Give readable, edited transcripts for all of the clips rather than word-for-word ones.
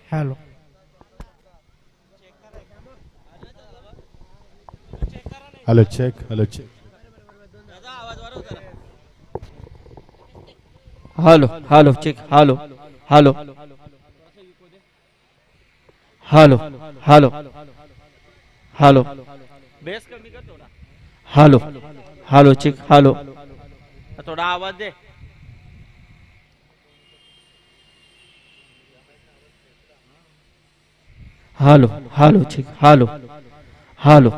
Hello hello check hello check. Hello hello check hello hello hello hello hello bass कमी कर थोडा. Hello hello check hello थोडा आवाज दे. Hello hello check hello hello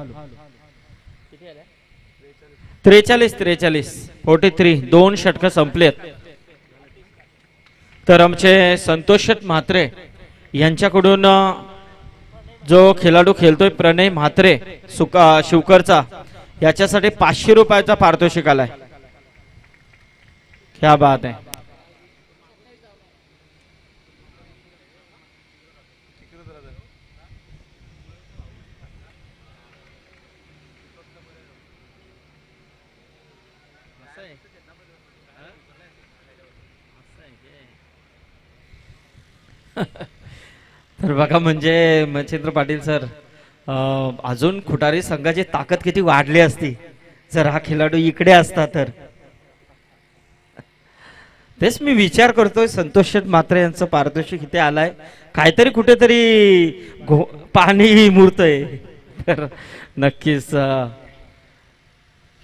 43 43 दोन षटकं संपलेत. तर आमचे संतोष म्हात्रे यांच्याकडून जो खेळाडू खेळतोय प्रणय म्हात्रे शिवकरचा याच्यासाठी 500 रुपयाचा पारितोषिक आलाय. क्या बात आहे. तर बघा म्हणजे मच्छिंद्र पाटील सर अजून खुटारी संघाची ताकद किती वाढली असती जर हा खेळाडू इकडे असता तर. तेच मी विचार करतोय संतोष म्हात्रे यांचं पारितोषिक इथे आलाय काहीतरी कुठेतरी पाणी मुरतय. तर नक्कीच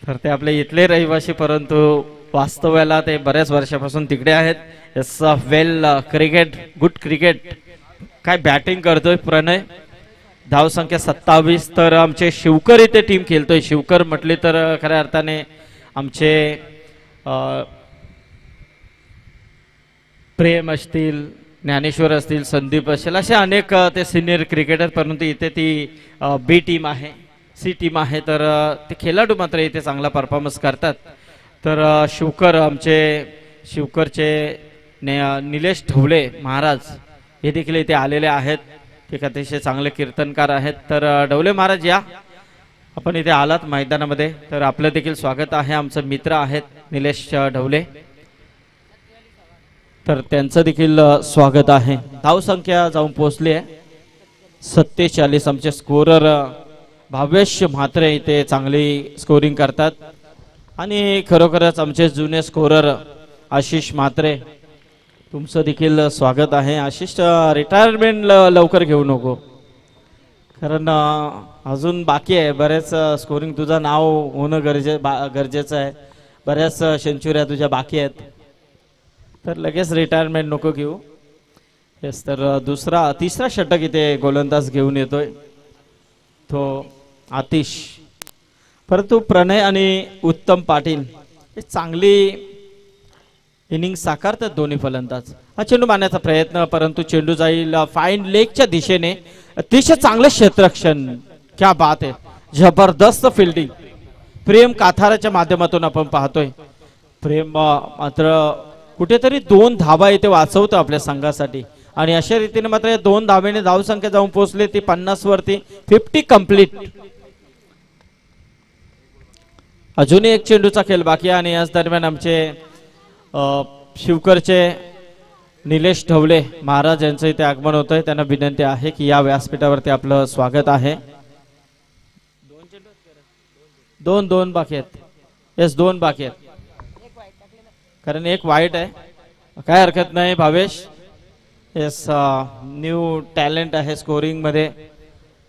तर ते आपले इथले रहिवासी परंतु वास्तव्याला ते बऱ्याच वर्षापासून तिकडे आहेत. As well cricket good cricket. काय बॅटिंग करतोय प्रणय. धाव संख्या 27. तर आमचे शिवकर इथे टीम खेळतोय. शिवकर म्हटले तर खऱ्या अर्थाने आमचे प्रेम असतील ज्ञानेश्वर असतील संदीप असेल असे अनेक ते सिनियर क्रिकेटर परंतु इथे ती बी टीम आहे सी टीम आहे. तर ते खेळाडू मात्र इथे चांगला परफॉर्मन्स करतात. तर शिवकर आमचे शिवकरचे निलेश ढवळे महाराज हे देखील इथे आलेले आहेत. ते अतिशय चांगले कीर्तनकार आहेत. तर ढवळे महाराज या आपण इथे आलात मैदानामध्ये तर आपलं देखील स्वागत आहे. आमचं मित्र आहेत निलेश ढवळे तर त्यांचं देखील स्वागत आहे. धाव संख्या जाऊन पोहोचली आहे 47. आमचे स्कोरर भावेश म्हात्रे इथे चांगली स्कोरिंग करतात आणि खरोखरच आमचे जुने स्कोरर आशिष म्हात्रे तुमचं देखील स्वागत आहे. आशिष रिटायरमेंट लवकर घेऊ नको कारण अजून बाकी आहे बरेच स्कोरिंग. तुझं नाव होणं गरजेचं आहे. बऱ्याच सेंचुऱ्या तुझ्या बाकी आहेत तर लगेच रिटायरमेंट नको घेऊ. येस तर तिसरा षटक इथे गोलंदाज घेऊन येतोय तो आतिश. परंतु प्रणय आणि उत्तम पाटील हे चांगली इनिंग साकारतात दोन्ही फलंदाज. हा चेंडू मारण्याचा प्रयत्न परंतु चेंडू जाईल फाईन लेगच्या दिशेने. अतिशय चांगलं क्षेत्ररक्षण. क्या बात आहे. जबरदस्त फिल्डिंग प्रेम काथाराच्या माध्यमातून आपण पाहतोय. प्रेम मात्र कुठेतरी 2 धावा इथे वाचवतो आपल्या संघासाठी आणि अशा रीतीने मात्र या 2 धावेने धावसंख्या जाऊन पोहोचली ती 50 वरती. 50 कंप्लीट. अजूनही एक चेंडूचा खेळ बाकी आहे आणि याच दरम्यान आमचे शिवकरचे निलेश ढवळे महाराज यांचं इथे आगमन होतंय. त्यांना विनंती आहे की या व्यासपीठावरती आपलं स्वागत आहे. 2 बाकी आहेत. येस 2 बाकी आहेत कारण एक वाईट आहे. काय हरकत नाही भावेश. येस न्यू टॅलेंट आहे स्कोरिंग मध्ये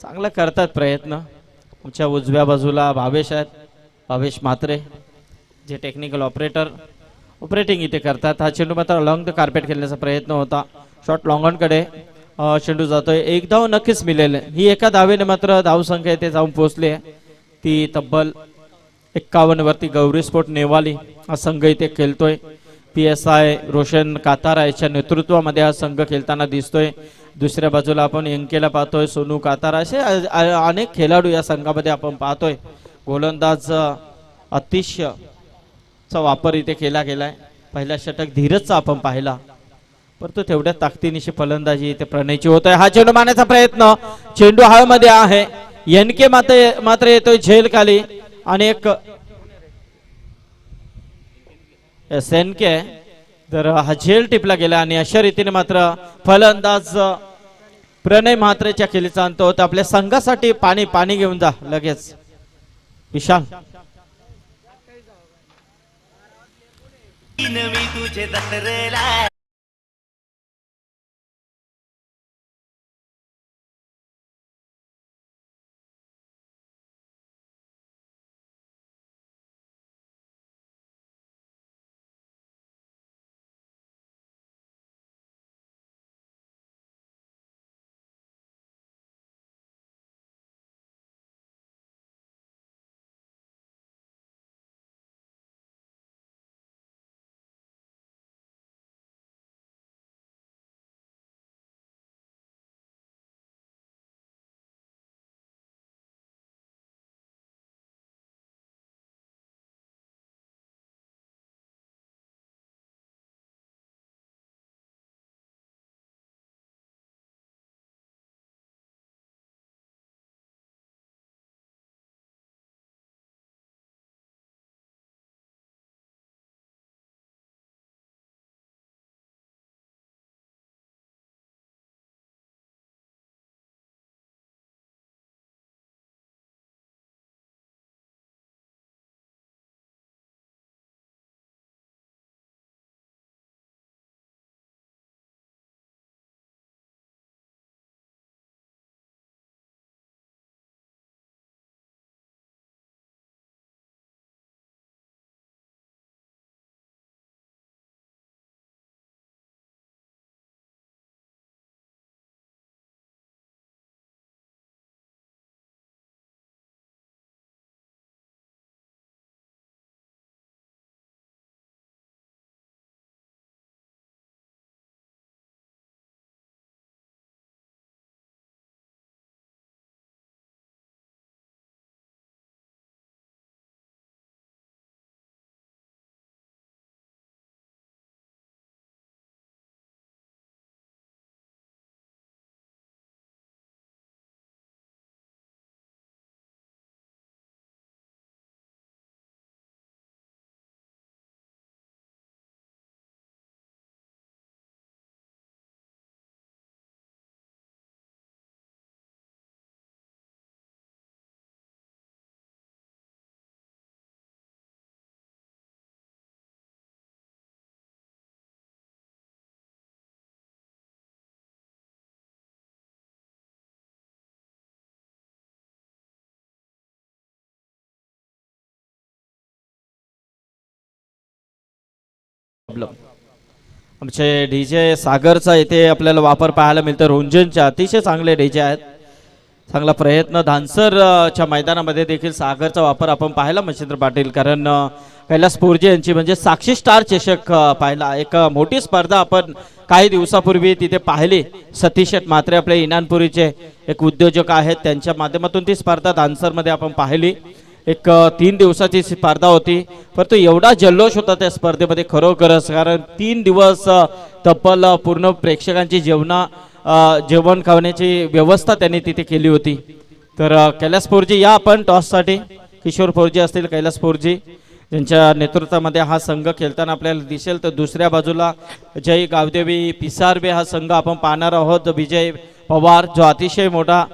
चांगलं करतात प्रयत्न. आमच्या उजव्या बाजूला भावेश आहेत. भावेश म्हात्रे जे टेक्निकल ऑपरेटिंग इथे करतात. हा चेंडू मात्र लॉंग द कार्पेट खेळण्याचा प्रयत्न होता. शॉट लॉंग कडे चेंडू जातोय. एक धाव नक्कीच मिळेल. ही एका धावेने मात्र धावसंख्या इथे जाऊन पोहोचली आहे ती तब्बल 51 वरती. गौरी स्पोर्ट नेवाली हा संघ इथे खेळतोय. PSI रोशन कातारा याच्या नेतृत्वामध्ये हा संघ खेळताना दिसतोय. दुसऱ्या बाजूला आपण यंकेला पाहतोय सोनू कातारा असे अनेक खेळाडू या संघामध्ये आपण पाहतोय. गोलंदाज अतिशयचा वापर इथे केला गेलाय. पहिला षटक धीरजचा आपण पाहिला परंतु तेवढ्या ताकदीनिशी फलंदाजी इथे प्रणयची होत आहे. हा चेंडू मारण्याचा प्रयत्न. चेंडू हवेमध्ये आहे. यनके मात्र येतोय झेल खाली आणि एक SNK तर हा झेल टिपला गेला आणि अशा रीतीने मात्र फलंदाज प्रणय म्हात्रेच्या खेळीचा अंत होता. आपल्या संघासाठी पाणी पाणी घेऊन जा लगेच विशाल. मी तुझे दसरेला आमचे डीजे सागरचा इथे आपल्याला वापर पाहायला मिळतो. रुंजनचे अतिशय चांगले डीजे आहेत. चांगला प्रयत्न धानसर च्या मैदानामध्ये देखील सागरचा वापर आपण पाहिला मच्छिंद्र पाटील. कारण कैलास पोरजे यांची म्हणजे साक्षी स्टार चषक पाहिला. एक मोठी स्पर्धा आपण काही दिवसापूर्वी तिथे पाहिली. सतीश म्हात्रे आपले इनानपुरीचे एक उद्योजक आहेत, त्यांच्या माध्यमातून ती स्पर्धा धानसरमध्ये आपण पाहिली. एक 3 दिवसाची स्पर्धा होती, परंतु एवढा जल्लोष होता त्या स्पर्धेमध्ये खरोखरच. कारण 3 दिवस तब्बल पूर्ण प्रेक्षकांची जेवण खाण्याची व्यवस्था त्यांनी तिथे केली होती. तर कैलास पोरजी या आपण टॉससाठी. किशोर पोरजी असतील, कैलास पोरजी ज्यांच्या नेतृत्वामध्ये हा संघ खेळताना आपल्याला दिसेल. तर दुसऱ्या बाजूला जय गावदेवी पिसारबे हा संघ आपण पाहणार आहोत. विजय पवार जो अतिशय मोठा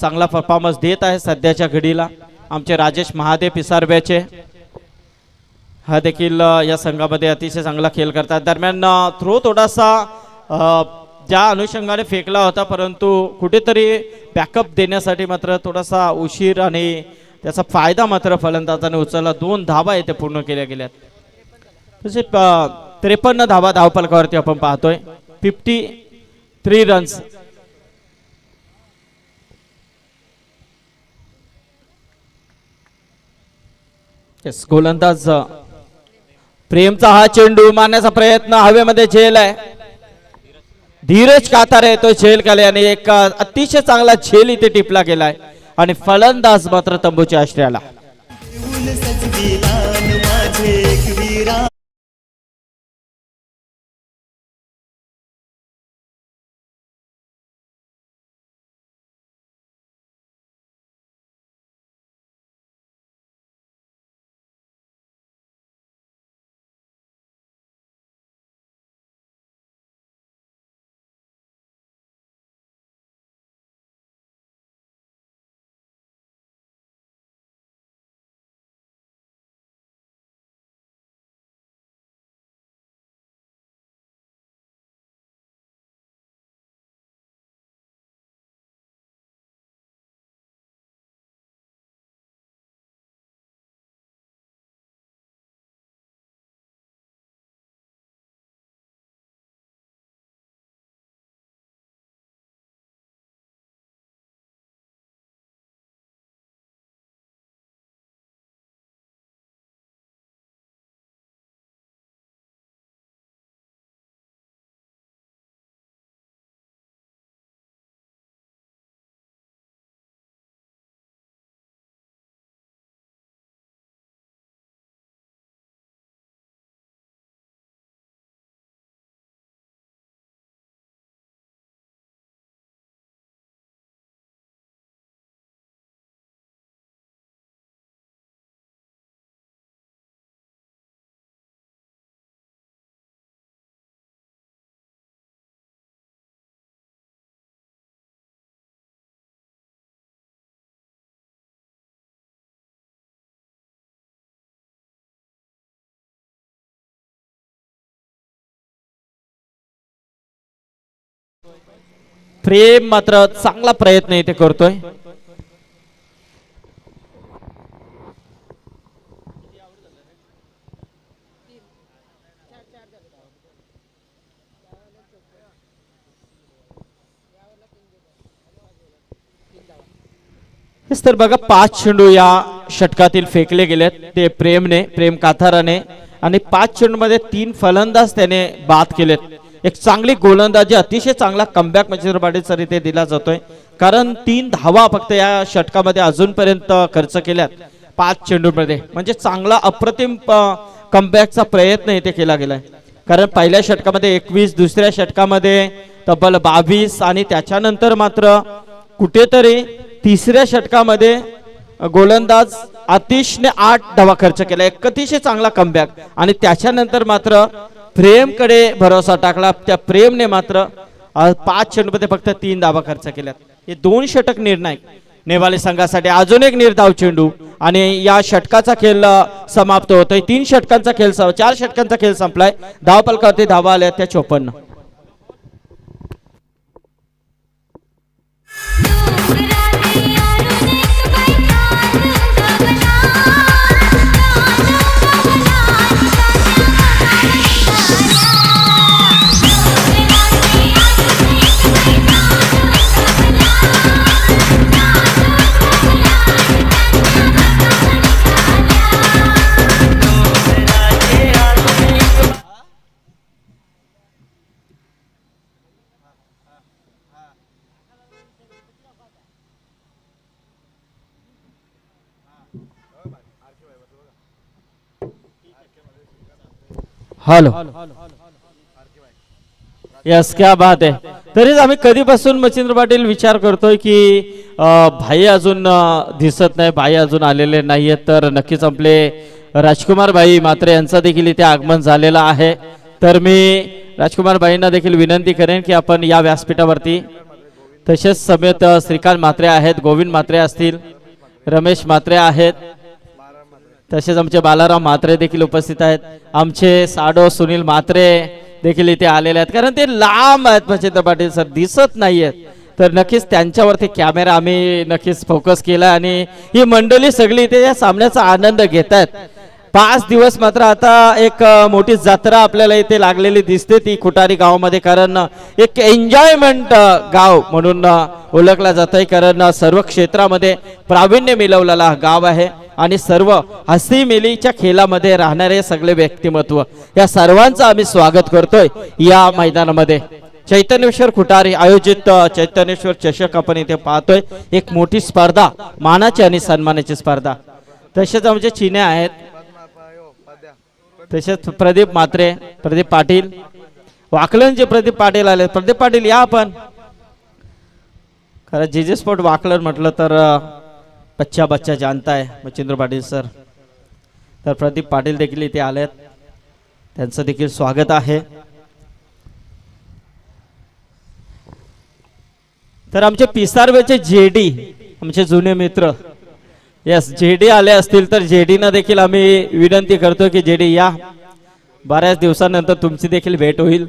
चांगला परफॉर्मन्स देत आहे सध्याच्या घडीला. आमचे राजेश महादेव पिसारब्याचे हा देखील या संघामध्ये अतिशय चांगला खेळ करतात. दरम्यान थ्रो थोडासा ज्या अनुषंगाने फेकला होता, परंतु कुठेतरी बॅकअप देण्यासाठी मात्र थोडासा उशीर आणि त्याचा फायदा मात्र फलंदाजाने उचलला. 2 धावा येथे पूर्ण केल्या गेल्यात. तसे 53 धावा धावफलकावरती आपण पाहतोय. 53 रन्स. गोलंदाज प्रेमचा हा चेंडू मारण्याचा प्रयत्न हवेमध्ये झेल आहे. धीरज कातारे तो झेल केला आणि एक अतिशय चांगला झेल इथे टिपला गेलाय आणि फलंदाज मात्र तंबूच्या आश्रयाला. प्रेम मात्र चांगला प्रयत्न इथे करतोय. हेच तर बघा 5 चेंडू या षटकातील फेकले गेलेत ते प्रेम काथाराने आणि 5 चेंडूमध्ये 3 फलंदाज त्याने बाद केलेत. एक चांगली गोलंदाजी अतिशय चांगला कमबॅक मच्छिंद्र पाटील सर इथे दिला जातोय कारण 3 धावा फक्त या षटकामध्ये अजूनपर्यंत खर्च केल्यात 5 चेंडूमध्ये. म्हणजे चांगला अप्रतिम कमबॅकचा प्रयत्न इथे केला गेलाय कारण पहिल्या षटकामध्ये 21, दुसऱ्या षटकामध्ये तब्बल 22 आणि त्याच्यानंतर मात्र कुठेतरी तिसऱ्या षटकामध्ये गोलंदाज आतिशने 8 धावा खर्च केला. एक अतिशय चांगला कमबॅक आणि त्याच्यानंतर मात्र प्रेमकडे भरोसा टाकला. त्या प्रेमने मात्र 5 चेंडूमध्ये फक्त 3 धावा खर्च केल्यात. हे 2 षटक निर्णायक नेवाली संघासाठी. अजून एक निर्धाव चेंडू आणि या षटकाचा खेळ समाप्त होतोय. 3 षटकांचा खेळ 4 षटकांचा खेळ संपलाय. धावफलकावरती धावा आल्या त्या 54. हॅलो यस क्या बात आहे. तरीच आम्ही कधीपासून मच्छिंद्र पाटील विचार करतोय की भाई अजून दिसत नाही, भाई अजून आलेले नाहीयेत. तर नक्कीच आपले राजकुमार भाई मात्र यांचा देखील इथे आगमन झालेला आहे. तर मी राजकुमार भाईंना देखील विनंती करेन की आपण या व्यासपीठावरती तसेच समेत श्रीकांत म्हात्रे आहेत, गोविंद म्हात्रे असतील, रमेश म्हात्रे आहेत, तसेच आमचे बालाराम म्हात्रे देखील उपस्थित आहेत. आमचे साडो सुनील म्हात्रे देखील इथे आलेले आहेत कारण ते लांब आहेत मच्छिंद्र पाटील सर, दिसत नाहीयेत. तर नक्कीच त्यांच्यावरती कॅमेरा आम्ही नक्कीच फोकस केला आणि ही मंडळी सगळी इथे या सामन्याचा आनंद घेत आहेत. 5 दिवस मात्र आता एक मोठी जत्रा आपल्याला इथे लागलेली दिसते ती खुटारी गावामध्ये कारण एक एन्जॉयमेंट गाव म्हणून ओळखला जात आहे कारण सर्व क्षेत्रामध्ये प्रावीण्य मिळवलेला गाव आहे आणि सर्व हसी मिलीच्या खेळामध्ये राहणारे सगळे व्यक्तिमत्व या सर्वांचं आम्ही स्वागत करतोय या मैदानामध्ये. चैतन्येश्वर खुटारी आयोजित चैतन्येश्वर चषक आपण इथे पाहतोय. एक मोठी स्पर्धा, मानाची आणि सन्मानाची स्पर्धा. तसेच आमचे चिन्हे आहेत, तसेच प्रदीप म्हात्रे, प्रदीप पाटील, वाकलनचे प्रदीप पाटील आले. प्रदीप पाटील या आपण. खरं जीजे स्पोर्ट वाकलन म्हटलं तर बच्चा जानता है मच्छिंद्र पाटील सर. तर प्रदीप पाटील देखील इथे आलेत, त्यांचं देखील स्वागत आहे. तर आमचे पिसारवेचे जेडी, आमचे जुने मित्र, यस जेडी आले असतील तर जेडीना देखील आम्ही विनंती करतो की जेडी या, बऱ्याच दिवसानंतर तुमची देखील भेट होईल.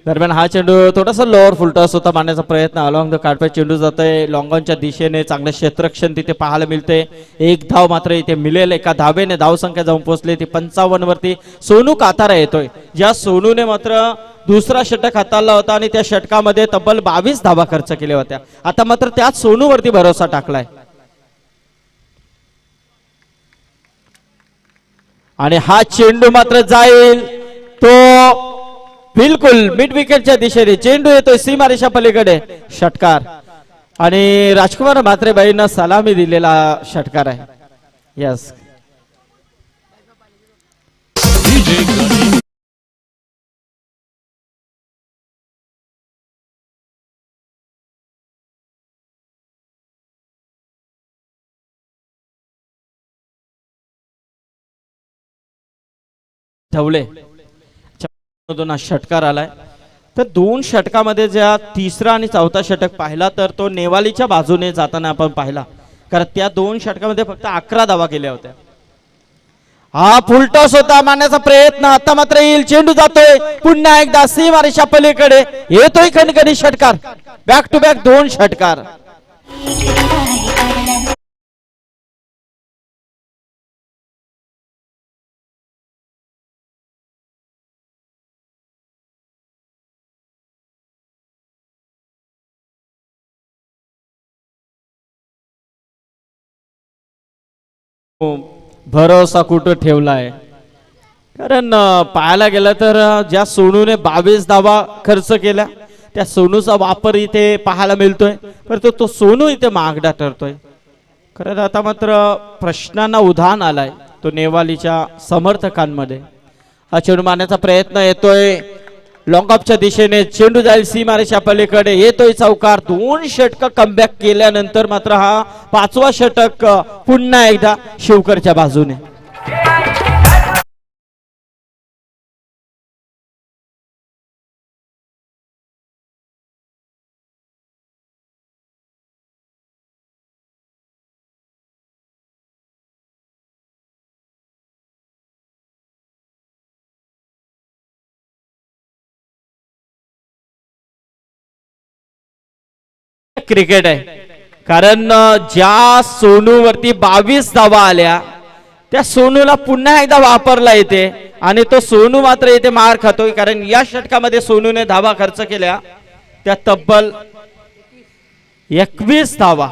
दरम्यान हा चेंडू थोडासा लोअर फुलटॉस होता मारण्याचा प्रयत्न, अलॉंग द कार्पेट चेंडू जातोय लॉंगॉनच्या दिशेने. चांगलं क्षेत्ररक्षण तिथे पाहायला मिळते. 1 धाव मात्र इथे मिळेल. एका धावेने धावसंख्या जाऊन पोहोचली ती 55 वरती. सोनू कातारा येतोय, ज्या सोनूने मात्र दुसरा षटक हाताळला होता आणि त्या षटकामध्ये तब्बल 22 धावा खर्च केल्या होत्या. आता मात्र त्याच सोनूवरती भरोसा टाकलाय आणि हा चेंडू मात्र जाईल तो बिलकुल मिड विकेटच्या दिशेने. चेंडू येतोय सीमारेषा पलीकडे. षटकार आणि राजकुमार म्हात्रे बाईंना सलामी दिलेला षटकार आहे. यस ठेवले षटकार आलाय. तर 2 षटकामध्ये ज्या तिसरा आणि चौथा षटक पाहिला तर तो नेवालीच्या बाजूने जाताना आपण पाहिला कारण त्या 2 षटकामध्ये फक्त 11 धावा केल्या होत्या हा फुलटॉस होता मारण्याचा प्रयत्न, आता मात्र येईल, चेंडू जातोय पुन्हा एकदा सीमारेषा पलीकडे, येतोय खणखणी षटकार, बॅक टू बॅक 2 षटकार. भरोसा कुठं ठेवलाय, कारण पाहायला गेलं तर ज्या सोनूने 22 धावा खर्च केल्या त्या सोनूचा वापर इथे पाहायला मिळतोय, परंतु तो सोनू इथे महागडा ठरतोय. कारण आता मात्र प्रश्नांना उधाण आलाय तो नेवालीच्या समर्थकांमध्ये. हा चेंडू मारण्याचा प्रयत्न येतोय लॉंग ऑफच्या दिशेने, चेंडू जाईल सीमारेषा पलीकडे, येतोय चौकार. 2 षटक कमबॅक केल्यानंतर मात्र हा 5वा षटक पुन्हा एकदा शिवकरच्या बाजूने. क्रिकेट आहे, कारण ज्या सोनूवरती 22 धावा आल्या त्या सोनूला पुन्हा एकदा वापरला येते आणि तो सोनू मात्र इथे मार खातोय. कारण या षटकामध्ये सोनूने धावा खर्च केल्या त्या तब्बल 21 धावा,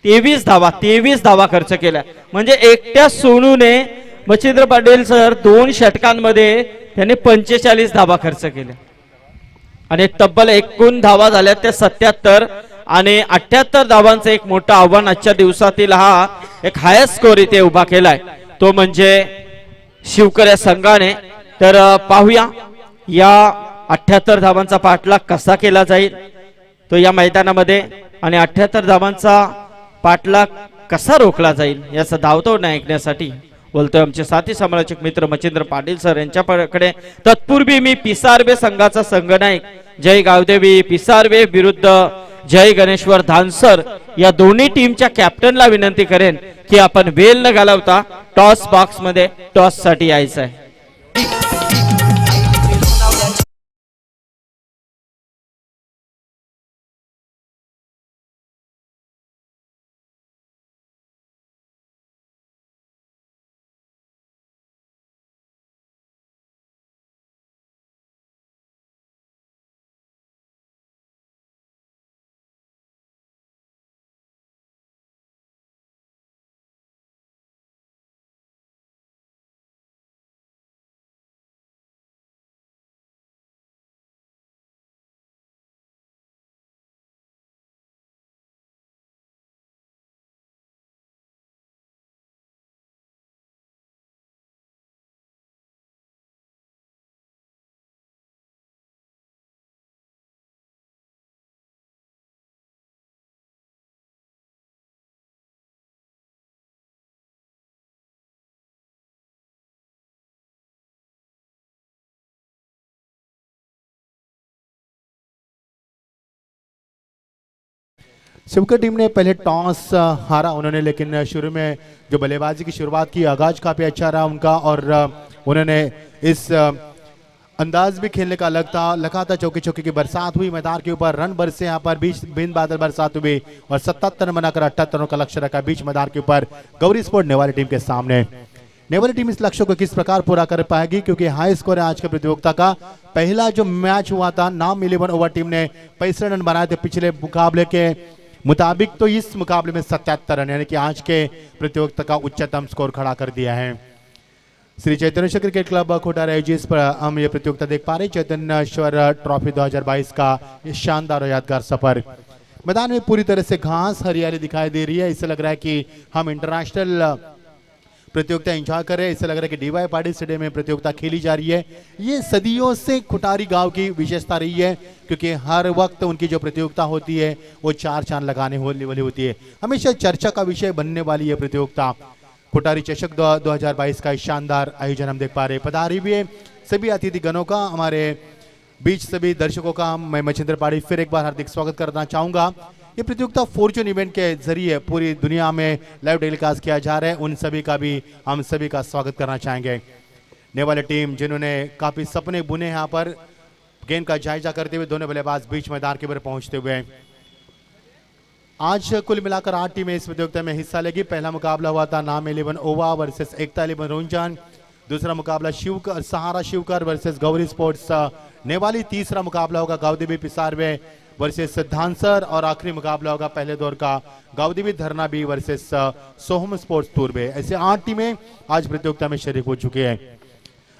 23 धावा खर्च केल्या. म्हणजे एकट्या सोनूने मच्छिंद्र पाटील सर 2 षटकांमध्ये त्याने 45 धावा खर्च केल्या आणि तब्बल एकूण धावा झाल्या त्या 77 आणि 78 धावांचं एक मोठं आव्हान आजच्या दिवसातील हा एक हायस्ट स्कोर इथे उभा केलाय, तो म्हणजे शिवकर या संघाने. तर पाहूया या 78 धावांचा पाठलाग कसा केला जाईल तो या मैदानामध्ये, आणि 78 धावांचा पाठलाग कसा रोखला जाईल याचा धावतो ऐकण्यासाठी बोलतोय आमचे साथी समालोचक मित्र मच्छिंद्र पाटील सर यांच्याकडे. तत्पूर्वी मी पिसारवे संघाचा संघनायक जय गावदेवी पिसारवे विरुद्ध जय गणेश्वर धानसर या दोन्ही टीमच्या कॅप्टनला विनंती करेन की आपण वेल न घालवता टॉस बॉक्स मध्ये टॉस साठी यायचं आहे. शिवकर टीम ने पहले टॉस हारा उन्होंने, लेकिन शुरू में जो बल्लेबाजी की शुरुआत की आगाज काफी अच्छा रहा उनका और उन्होंने इस अंदाज भी खेलने का लगातार चौके चौके की बरसात हुई, मैदान के ऊपर रन बरसे, यहाँ पर बीच बिन बादल बरसात हुई और 77 बनाकर 78 रनों का लक्ष्य रखा बीच मैदान के ऊपर गौरी स्पोर्ट नेवाली टीम के सामने. नेवाली टीम इस लक्ष्य को किस प्रकार पूरा कर पाएगी, क्योंकि हाई स्कोर है आज के प्रतियोगिता का. पहला जो मैच हुआ था नाम 11 ओवर टीम ने 65 रन बनाए थे पिछले मुकाबले के मुताबिक, तो इस मुकाबले में 77 रन यानी कि आज के प्रतियोगिता का उच्चतम स्कोर खड़ा कर दिया है. श्री चैतन्येश्वर क्रिकेट क्लब खोटार आयोजित पर हम ये प्रतियोगिता देख पा रहे हैं. चैतन्येश्वर ट्रॉफी 2022 का ये शानदार और यादगार सफर. मैदान में पूरी तरह से घास हरियाली दिखाई दे रही है. इससे लग रहा है कि हम इंटरनेशनल प्रतियोगिता एंजॉय कर रहे हैं. इससे लग रहा है कि डीवाई पाटिल स्टेडियम में प्रतियोगिता खेली जा रही है. ये सदियों से खुटारी गांव की विशेषता रही है, क्योंकि हर वक्त उनकी जो प्रतियोगिता होती है वो 4 चांद लगाने वाली होती है. हमेशा चर्चा का विषय बनने वाली ये प्रतियोगिता खुटारी चषक 2022 का शानदार आयोजन हम देख पा रहे हैं. पधारी भी है सभी अतिथि गणों का, हमारे बीच सभी दर्शकों का मैं मच्छिंद्र पाड़ी फिर एक बार हार्दिक स्वागत करना चाहूंगा. ये प्रतियोगिता फॉर्चून इवेंट के जरिए पूरी दुनिया में लाइव टेलीकास्ट किया जा रहा है, उन सभी का भी हम सभी का स्वागत करना चाहेंगे। नेवाले टीम जिन्होंने काफी सपने बुने यहाँ पर गेंद का जायजा करते हुए दोनों बल्लेबाज बीच मैदान के ऊपर पहुंचते हुए। आज कुल मिलाकर 8 टीमें इस प्रतियोगिता में हिस्सा लेगी। पहला मुकाबला हुआ था नाम 11 ओवा वर्सेस एकता 11 रुंजान। दूसरा मुकाबला शिवकर सहारा शिवकर वर्सेस गौरी स्पोर्ट्स नेवाली। तीसरा मुकाबला होगा गावदेवी पिसारवे वर्सेस धानसर और आखिरी मुकाबला होगा पहले दौर का गावदेवी धरना बी वर्सेस सोहम स्पोर्ट्स तुरबे। ऐसे 8 टीमें आज प्रतियोगिता में शरीक हो चुकी है।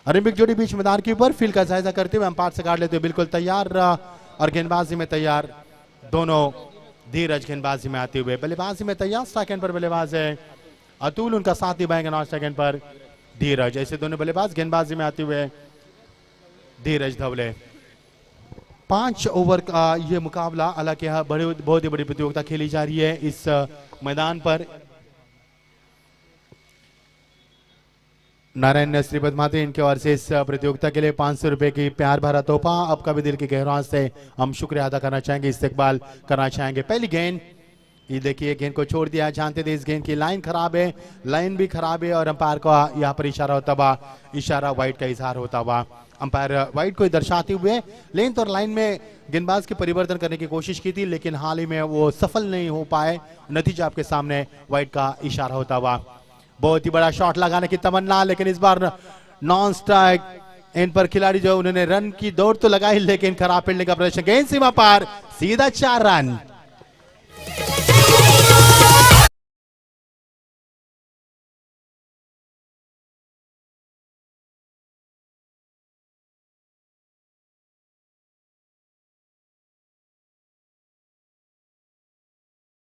ओलंपिक जोड़ी बीच मैदान के ऊपर फील्ड का जायजा करते हुए अंपायर से काट लेते हुए बिल्कुल तैयार और गेंदबाजी में तैयार दोनों। धीरज गेंदबाजी में आते हुए बल्लेबाजी में तैयार। सेकंड पर बल्लेबाज है अतुल, उनका साथी बाएंगे नॉन सेकंड पर धीरज। ऐसे दोनों बल्लेबाज गेंदबाजी में आते हुए धीरज धवले। 5 ओवर का ये मुकाबला, हालांकि यह बहुत ही बड़ी प्रतियोगिता खेली जा रही है इस मैदान पर। नारायण श्रीपद माते इनके ओर से इस प्रतियोगिता के लिए 500 रुपए की प्यार भरा तोहफा आपका भी दिल की गहराई से हम शुक्रिया अदा करना चाहेंगे, इस्तकबाल करना चाहेंगे। पहली गेंद, ये देखिए गेंद को छोड़ दिया। जानते थे इस गेंद की लाइन खराब है, लाइन भी खराब है और अंपायर का यहाँ पर इशारा होता हुआ, इशारा वाइड का इजहार होता हुआ। अंपायर वाइड को दर्शाते हुए लेंथ और लाइन में गेंदबाज के परिवर्तन करने की कोशिश की थी, लेकिन हाल ही में वो सफल नहीं हो पाए। नतीजा आपके सामने वाइड का इशारा होता हुआ। बहुत ही बड़ा शॉट लगाने की तमन्ना, लेकिन इस बार नॉन स्ट्राइक। इन पर खिलाड़ी जो उन्होंने रन की दौड़ तो लगाई, लेकिन खराब फील्डिंग का प्रदर्शन। गेंद सीमा पार, सीधा 4 रन।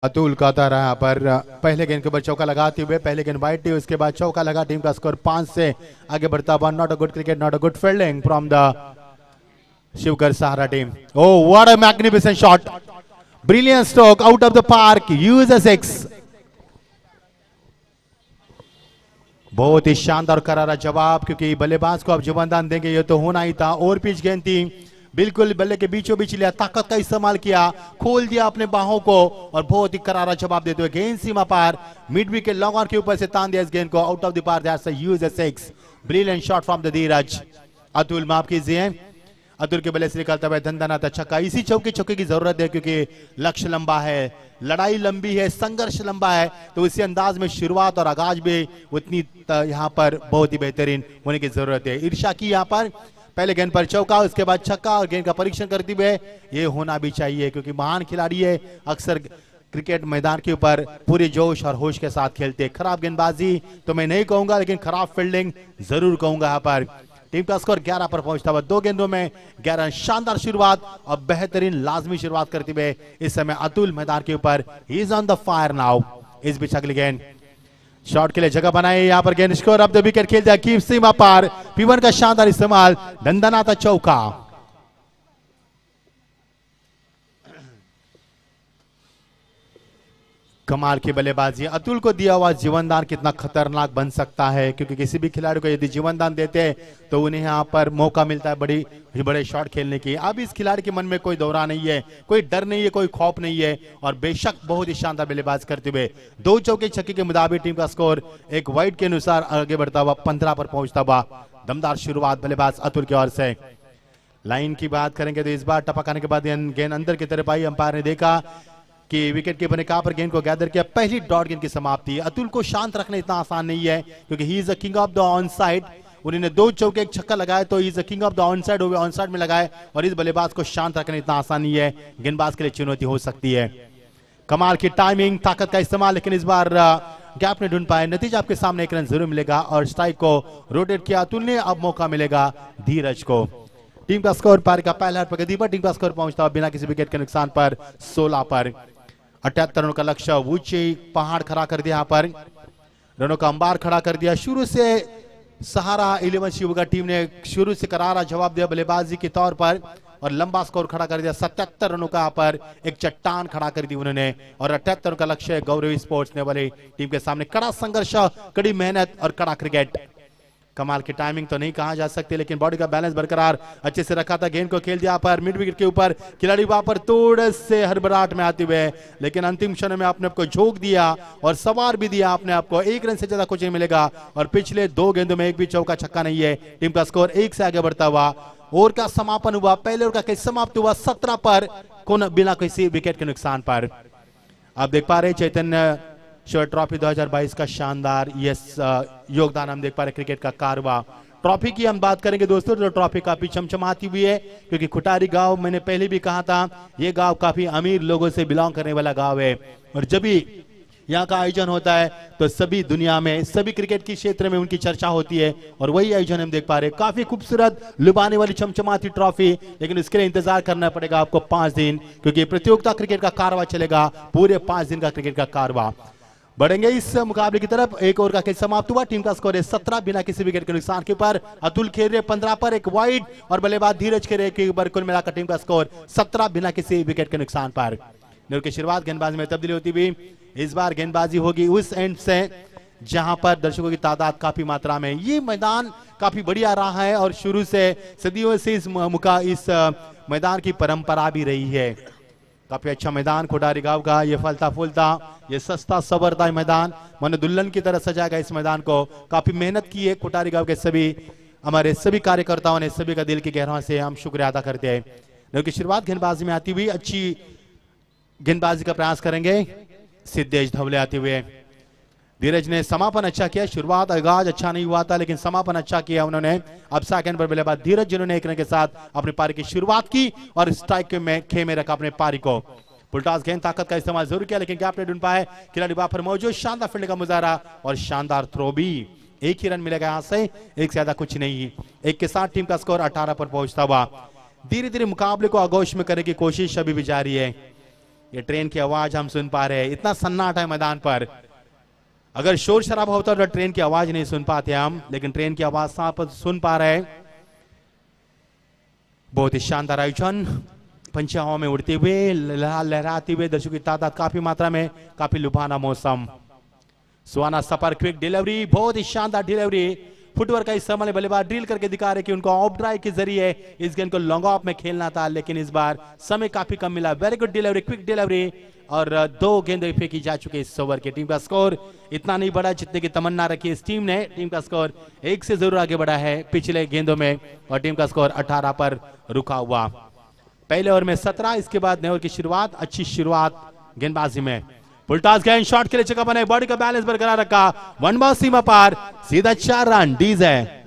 अतुल का था यहाँ पर पहले गेंद के ऊपर चौका लगाते हुए, पहले गेंद वाइड थी, उसके बाद चौका लगा। टीम का स्कोर 5 से आगे बढ़ता हुआ। Not a good cricket, not a good fielding from the Shivkar Sahara team. Oh what a magnificent shot, brilliant stroke out of the park, use a 6। बहुत ही शानदार करारा जवाब, क्योंकि बल्लेबाज को अब जीवनदान देंगे ये तो होना ही था। और पिच गेंद थी, बिल्कुल बल्ले के बीचों बीच लिया, ताकत का इस्तेमाल किया, खोल दिया अपने बाहों को और बहुत ही करारा जवाब देते हुए गेंद सीमा पार मिड विकेट लॉन्ग ऑन के ऊपर से तान दिया इस गेंद को आउट ऑफ द पार। That's a huge a 6। Brilliant shot from the Dhiraj. Atul माफ कीजिए, अतुल के बल्ले से निकलता हुआ धंधनाता छक्का। इसी चौके की जरूरत है, क्योंकि लक्ष्य लंबा है, लड़ाई लंबी है, संघर्ष लंबा है, तो इसी अंदाज में शुरुआत और आगाज भी उतनी यहाँ पर बहुत ही बेहतरीन होने की जरूरत है। ईर्षा की यहाँ पर पहले गेंद पर चौका, उसके बाद छक्का और गेंद का परीक्षण करते हुए ये होना भी चाहिए, क्योंकि महान खिलाड़ी है, अक्सर क्रिकेट मैदान के ऊपर पूरे जोश और होश के साथ खेलते। खराब गेंदबाजी तो मैं नहीं कहूंगा, लेकिन खराब फील्डिंग जरूर कहूंगा। यहाँ पर टीम का स्कोर 11 पर पहुंचता हुआ। 2 गेंदों में 11। शानदार शुरुआत और बेहतरीन लाजमी शुरुआत करते हुए इस समय अतुल मैदान के ऊपर, he is on the fire now. इस बीच अगली गेंद शॉट के लिए जगह बनाई, यहाँ पर गेंद स्कोर अब द विकेट खेल दिया, कीप सीमा पार। पीवन का शानदार इस्तेमाल, दंदनाता चौका। कमाल की बल्लेबाजी। अतुल को दिया हुआ जीवनदान कितना खतरनाक बन सकता है, क्योंकि किसी भी खिलाड़ी को यदि जीवनदान देते हैं तो उन्हें यहाँ पर मौका मिलता है बड़े शॉट खेलने की। अब इस खिलाड़ी के मन में कोई दौरा नहीं है, कोई डर नहीं है, कोई खौफ नहीं है, और बेशक बहुत ही शानदार बल्लेबाज करते हुए 2 चौके छक्के के मुताबिक टीम का स्कोर एक वाइड के अनुसार आगे बढ़ता हुआ 15 पर पहुंचता हुआ। दमदार शुरुआत बल्लेबाज अतुल की ओर से। लाइन की बात करेंगे तो इस बार टपक आने के बाद गेंद अंदर की तरफ आई। अंपायर ने देखा कि विकेट कीपर ने कहां पर गेंद को गैदर किया। पहली डॉट गेंद की समाप्ति। अतुल को शांत रखना इतना आसान नहीं है, क्योंकि he is the king of the on side. उन्होंने 2 चौके एक छक्का लगाया, तो he is the king of the on side, वो ऑन साइड में लगाए, और इस बल्लेबाज को शांत रखना इतना आसान नहीं है। गेंदबाज के लिए चुनौती हो सकती है। कमाल की टाइमिंग, ताकत का इस्तेमाल, लेकिन इस बार गैप नहीं ढूंढ पाए। नतीजा आपके सामने 1 रन जरूर मिलेगा और स्ट्राइक को रोटेट किया अतुल ने। अब मौका मिलेगा धीरज को। टीम का स्कोर पारी का पहला प्रगति पर टीम का स्कोर पहुंचता हुआ बिना किसी विकेट के नुकसान पर 16 पर। 78 रनों का लक्ष्य ऊंचे पहाड़ खड़ा कर दिया। यहाँ पर रनों का अंबार खड़ा कर दिया। शुरू से सहारा 11 शिवगढ़ टीम ने शुरू से करारा जवाब दिया बल्लेबाजी के तौर पर और लंबा स्कोर खड़ा कर दिया। 77 रनों का यहाँ पर एक चट्टान खड़ा कर दी उन्होंने, और 78 रनों का लक्ष्य गौरवी स्पोर्ट्स ने वाली टीम के सामने। कड़ा संघर्ष, कड़ी मेहनत और कड़ा क्रिकेट। कमाल की टाइमिंग तो नहीं कहा जा सकती, लेकिन बॉडी का बैलेंस बरकरार अच्छे से रखा था, गेंद को खेल दिया पर मिड विकेट के ऊपर, खिलाड़ी वहां पर थोड़े से हड़बड़ाहट में आते हुए, लेकिन अंतिम क्षण में आपने आपको झोंक दिया और सवार भी दिया अपने आपको। 1 रन से ज्यादा कुछ नहीं मिलेगा और पिछले 2 गेंदों में एक भी चौका छक्का नहीं है। टीम का स्कोर 1 से आगे बढ़ता हुआ, ओवर का समापन हुआ, पहले ओवर का खेल समाप्त हुआ 17 पर, बिना किसी विकेट के नुकसान पर। आप देख पा रहे चैतन्य श्योर ट्रॉफी 2022 का शानदार योगदान हम देख पा रहे क्रिकेट का कारवा। ट्रॉफी की हम बात करेंगे दोस्तों, तो ट्रॉफी काफी चमचमाती हुई है, क्योंकि खुटारी गांव, मैंने पहले भी कहा था, ये गांव काफी अमीर लोगों से बिलोंग करने वाला गांव है, और जब भी यहाँ का आयोजन होता है तो सभी दुनिया में, सभी क्रिकेट के क्षेत्र में उनकी चर्चा होती है, और वही आयोजन हम देख पा रहे हैं। काफी खूबसूरत लुभाने वाली चमचमाती ट्रॉफी, लेकिन इसके लिए इंतजार करना पड़ेगा आपको 5 दिन, क्योंकि प्रतियोगिता क्रिकेट का कारवा चलेगा, पूरे 5 दिन का क्रिकेट का कारवा। बढ़ेंगे इस मुकाबले की तरफ। एक ओवर का खेल समाप्त हुआ, टीम का स्कोर है 17 बिना किसी विकेट के नुकसान के ऊपर। अतुल खेल रहे 15 पर, एक वाइड, और बल्लेबाज धीरज खेल रहे एक, कुल मिलाकर टीम का स्कोर 17 बिना किसी विकेट के नुकसान पर। ओवर की शुरुआत गेंदबाजी में तब्दीली होती हुई, इस बार गेंदबाजी होगी उस एंड से जहां पर दर्शकों की तादाद काफी मात्रा में। ये मैदान काफी बढ़िया रहा है और शुरू से सदियों से इस मैदान की परंपरा भी रही है। काफी अच्छा मैदान खुटारी गांव का, ये फलता फूलता, ये सस्ता सवरता मैदान, मन दुल्हन की तरह सजाया गया इस मैदान को। काफी मेहनत की है खुटारी गांव के सभी, हमारे सभी कार्यकर्ताओं ने, सभी का दिल की गहराई से हम शुक्रिया अदा करते हैं। क्योंकि शुरुआत गेंदबाजी में आती हुई, अच्छी गेंदबाजी का प्रयास करेंगे सिद्धेश धवले आते हुए। धीरज ने समापन अच्छा किया, शुरुआत आगाज अच्छा नहीं हुआ था, लेकिन समापन अच्छा किया उन्होंने। अब सेकंड पर बल्लेबाज धीरज, जिन्होंने 1 रन के साथ अपनी पारी की शुरुआत की और स्ट्राइक में खेमे रखा अपने पारी को। पुलटास गेंद ताकत का इस्तेमाल जरूर किया, लेकिन गैप नहीं ढूंढ पाए खिलाड़ी वहां पर मौजूद। शानदार फील्डिंग का मुजाहरा और शानदार थ्रो भी। 1 ही रन मिलेगा यहां से, 1 से ज्यादा कुछ नहीं। 1 के साथ टीम का स्कोर 18 पर पहुंचता हुआ। धीरे धीरे मुकाबले को आगोश में करने की कोशिश अभी भी जारी है। ये ट्रेन की आवाज हम सुन पा रहे हैं, इतना सन्नाटा है मैदान पर। अगर शोर शराबा होता तो ट्रेन की आवाज नहीं सुन पाते हम, लेकिन ट्रेन की आवाज साफ सुन पा रहे हैं। बहुत ही शानदार आयोजन, पंछी हवा में उड़ते हुए, लहराते हुए, दर्शकों की तादाद काफी मात्रा में, काफी लुभाना मौसम। सुहाना सफर, क्विक डिलीवरी, बहुत ही शानदार डिलीवरी। फुटवर्क का इस्तेमाल बल्लेबाज ड्रिल करके दिखा रहे कि उनको ऑफ ड्राइव के जरिए इस गेंद को लॉन्ग ऑफ में खेलना था, लेकिन इस बार समय काफी कम मिला। Very good delivery, quick delivery, और 2 गेंदें फेंकी जा चुके इस ओवर के। टीम का स्कोर इतना नहीं बढ़ा जितने की तमन्ना रखी इस टीम ने। टीम का स्कोर 1 से जरूर आगे बढ़ा है पिछले गेंदों में, और टीम का स्कोर 18 पर रुका हुआ। पहले ओवर में 17, इसके बाद नए ओवर की शुरुआत, अच्छी शुरुआत गेंदबाजी में। फुलटास गेंद शॉट के लिए जगह बने, बॉडी का बैलेंस बरकरार रखा, 1 बॉल सीमा पार, सीधा 4 रन डीजे।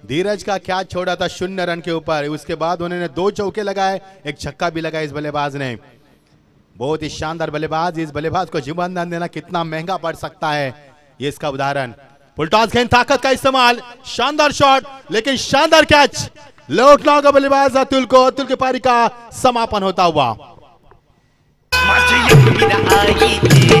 धीरज का क्या छोड़ा था 0 रन के ऊपर, उसके बाद उन्होंने 2 चौके लगाए, 1 छक्का भी लगाया इस बल्लेबाज ने। बहुत ही शानदार बल्लेबाज, इस बल्लेबाज को जीवनदान देना कितना महंगा पड़ सकता है, ये इसका उदाहरण। फुलटॉस गेंद, ताकत का इस्तेमाल, शानदार शॉट, लेकिन शानदार कैच। लखनऊ का बल्लेबाज अतुल को, अतुल की पारी का समापन होता हुआ। माझी एक आई थी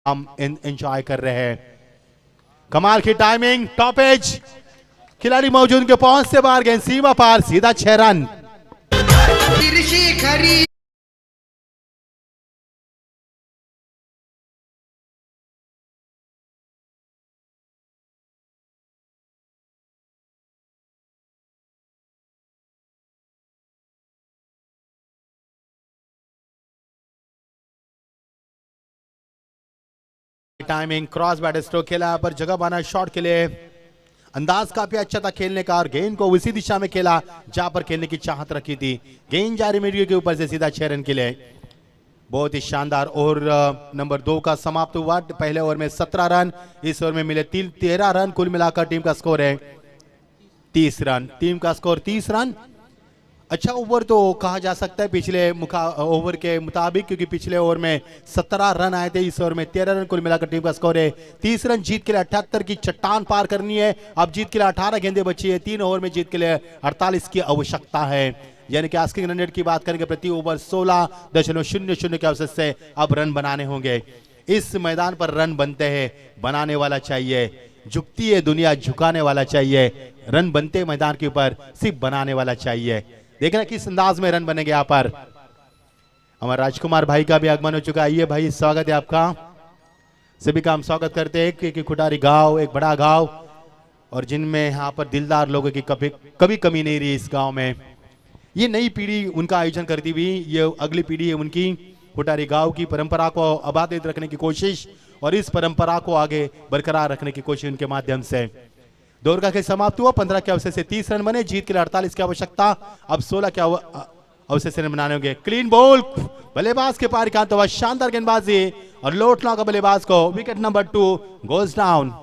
हम एंजॉय कर रहे हैं। कमाल की टाइमिंग, टॉप एज, खिलाड़ी मौजूद, उनके पहुंच से बाहर गेंद सीमा पार, सीधा 6 run. Timing, cross bat stroke खेला, यहाँ पर जगह बना शॉट के लिए। अंदाज काफी अच्छा था खेलने का और गेंद को उसी दिशा में खेला जहां पर खेलने की चाहत रखी थी। गेंद जारी मीडियो के ऊपर से सीधा 6 रन के लिए। बहुत ही शानदार ओवर नंबर 2 का समाप्त हुआ। पहले ओवर में 17 रन, इस ओवर में मिले 13 रन। कुल मिलाकर टीम का स्कोर है 30 रन। टीम का स्कोर 30 रन। अच्छा ओवर तो कहा जा सकता है पिछले ओवर के मुताबिक, क्योंकि पिछले ओवर में 17 रन आए थे, इस ओवर में 13 रन। कुल मिलाकर टीम का स्कोर है 30 रन। जीत के लिए 78 की चट्टान पार करनी है। अब जीत के लिए 18 गेंदें बची है। 3 ओवर में जीत के लिए 48 की आवश्यकता है, यानी कि आस्किंग रन रेट की बात करेंगे प्रति ओवर 16.00 के अवसर से अब रन बनाने होंगे। इस मैदान पर रन बनते हैं, बनाने वाला चाहिए। झुकती है दुनिया, झुकाने वाला चाहिए। रन बनते मैदान के ऊपर, सिर्फ बनाने वाला चाहिए। देखना किस अंदाज में रन बनेंगे। यहाँ पर हमारे राजकुमार भाई का भी आगमन हो चुका है। ये भाई स्वागत है आपका, सभी का हम स्वागत करते हैं कि खुटारी गांव एक बड़ा गांव और जिनमें यहाँ पर दिलदार लोगों की कभी कमी नहीं रही इस गांव में। ये नई पीढ़ी उनका आयोजन करती हुई, ये अगली पीढ़ी है उनकी। खुटारी गांव की परंपरा को आबाद रखने की कोशिश और इस परंपरा को आगे बरकरार रखने की कोशिश उनके माध्यम से। दौर का खेल समाप्त हुआ। 15 के अवसर से 30 रन बने। जीत के लिए 48 की आवश्यकता। अब 16 के अवसर से रन बनाने होंगे। क्लीन बॉल, बल्लेबाज के पार कांत हुआ, शानदार गेंदबाजी और लौटना का बल्लेबाज को। Wicket number 2 goes down.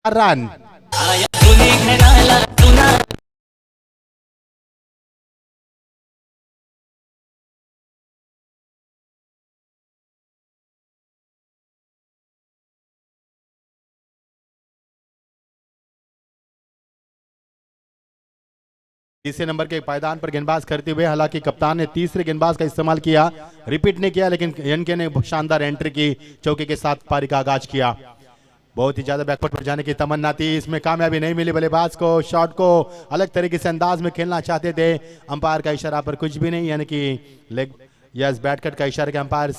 Run. तीसरे नंबर के पायदान पर गेंदबाज करते हुए, हालांकि कप्तान ने तीसरे गेंदबाज का इस्तेमाल किया, रिपीट नहीं किया, लेकिन एनके ने शानदार एंट्री की, चौके के साथ पारी का आगाज किया। बहुत ही ज्यादा बैकफुट पर जाने की तमन्ना थी, इसमें कामयाबी नहीं मिली। बल्लेबाज को शॉट को अलग तरीके से अंदाज में खेलना चाहते थे, अंपायर का इशारा पर कुछ भी नहीं, यानी कि लेग यस बैट कट का इशारा किया अंपायर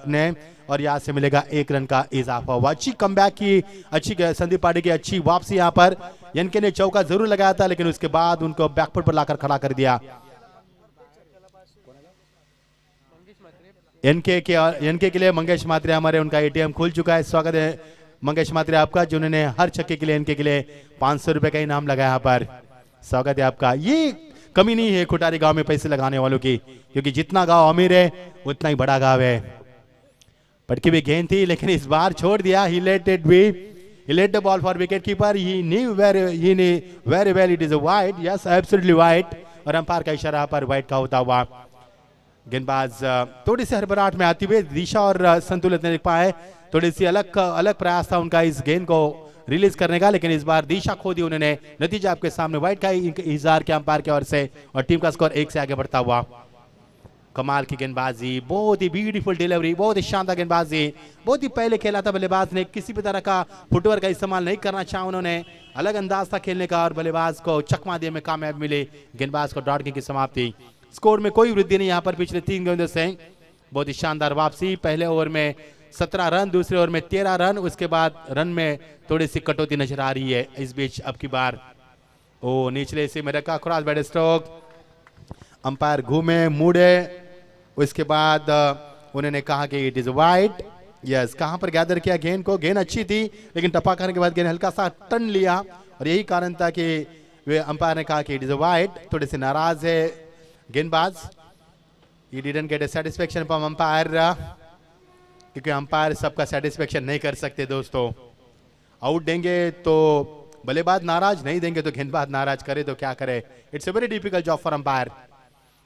ने और यहाँ से मिलेगा 1 रन का इजाफा हुआ। अच्छी कमबैक की, अच्छी संदीप पांडे की अच्छी वापसी। यहाँ पर एनके ने चौका जरूर लगाया था, लेकिन उसके बाद उनको बैकफुट पर लाकर खड़ा कर दिया। एनके के लिए मंगेश मात्रे हमारे, उनका एटीएम खुल चुका है। स्वागत है मंगेश मात्रे आपका, जिन्होंने हर छक्के के लिए एनके के लिए 500 रुपए का इनाम लगाया। यहाँ पर स्वागत है आपका। ये कमी नहीं है खुटारी गांव में पैसे लगाने वालों की, क्योंकि जितना गांव अमीर है उतना ही बड़ा गांव है। पटकी भी गेंद थी, लेकिन इस बार छोड़ दिया। He let the ball for wicket keeper. He knew very well it is a wide. Yes, absolutely wide. और अंपायर का इशारा पर वाइड का होता हुआ। गेंदबाज थोड़ी सी हड़बड़ाहट में आती हुई दिशा और संतुलित नहीं दिख पाए। थोड़ी सी अलग प्रयास था उनका इस गेंद को रिलीज करने का, लेकिन इस बार दिशा खो दी उन्होंने। नतीजा आपके सामने, वाइड का इजहार किया अंपायर की ओर से और टीम का स्कोर 1 से आगे बढ़ता हुआ। कमाल की गेंदबाजी, बहुत ही ब्यूटीफुल डिलीवरी, बहुत ही शानदार गेंदबाजी, बहुत ही पहले खेला था बल्लेबाज ने, किसी भी तरह का फुटवर्क का इस्तेमाल नहीं करना चाहा उन्होंने, अलग अंदाज था खेलने का और बल्लेबाज को चकमा दिए में कामयाब मिले, गेंदबाज को डॉट की समाप्ति। स्कोर में कोई वृद्धि नहीं यहाँ पर पिछले 3 गेंदों से। बहुत ही शानदार वापसी, पहले ओवर में 17 रन, दूसरे ओवर में 13 रन, उसके बाद रन में थोड़ी सी कटौती नजर आ रही है इस बीच। अब की बार ओ निचले से में रखा क्रॉस बैट स्ट्रोक, अंपायर घूमे मुड़े, उसके बाद उन्होंने कहा कि इट इज वाइड। यस, कहां पर गैदर किया गेंद को, गेंद अच्छी थी लेकिन टप्पा करने के बाद गेंद हल्का सा टर्न लिया और यही कारण था कि वे अंपायर ने कहा कि इट इज वाइड। थोड़े से नाराज है गेंदबाज, he didn't get A satisfaction from umpire, क्योंकि अंपायर सबका सेटिस्फेक्शन नहीं कर सकते दोस्तों। आउट देंगे तो बल्लेबाज नाराज, नहीं देंगे तो गेंदबाज नाराज, करे तो क्या करे। It's a very difficult job for umpire.